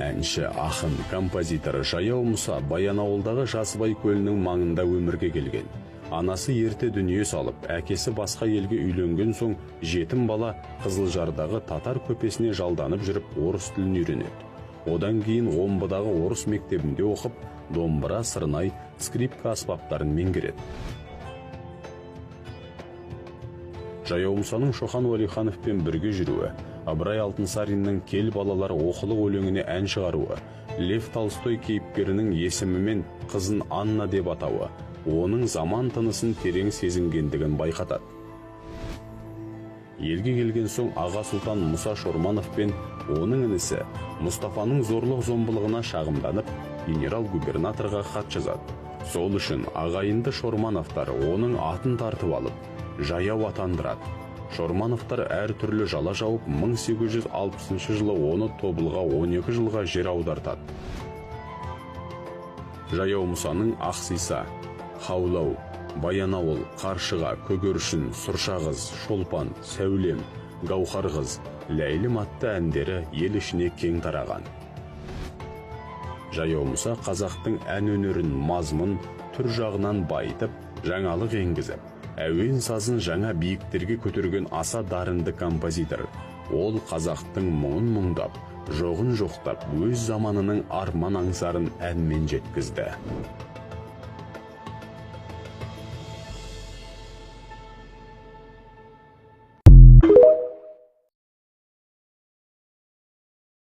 Әнші, ақын, композитор Жаяу Мұса Баянауылдағы Жасыбай көлінің маңында өмірге келген. Анасы ерте дүние салып, әкесі басқа елге үйленген соң, жетім бала Қызылжардағы татар көпесіне жалданып жүріп, орыс тілін үйренеді. Одан кейін Омбыдағы орыс мектебінде оқып, домбыра, сырнай, скрипка аспаптарын меңгереді. Жаяу Мұсаның Шоқан Уәлихановпен бірге жүруі, Ыбырай Алтынсариннің Кел балалар оқылық өлеңіне ән шығаруы, Лев Толстой кейіпкерінің есімімен қызын Анна деп атауы, оның заман тынысын терең сезінгендігін байқатады. Елге келген соң аға сұлтан Мұса Шорманов пен оның інісі Мұстафаның зорлық-зомбылығына шағымданып, генерал-губернаторға хат жазады. Сол үшін ағайынды Шормановтар оның атын тартып алып, жаяу атандырады. Шормановтар әр түрлі жала жауып, 1860 жылы оны Тобылға 12 жылға жер аудартады. Жаяу Мұсаның Ақсиса, Хаулау, Баянауыл, Қаршыға, Көгершін, Сұршағыз, Шолпан, Сәулем, Гаухарғыз, Ләйлім атты әндері ел ішіне кең тараған. Жаяу Мұса қазақтың ән өнерін мазмұн, түр жағынан байытып, жаңалық енгізіп, әуен сазын жаңа биіктерге көтерген аса дарынды композитор. Ол қазақтың мұңын мұңдап, жоғын жоқтап, өз заманының арман аңсарын әнмен жеткізді.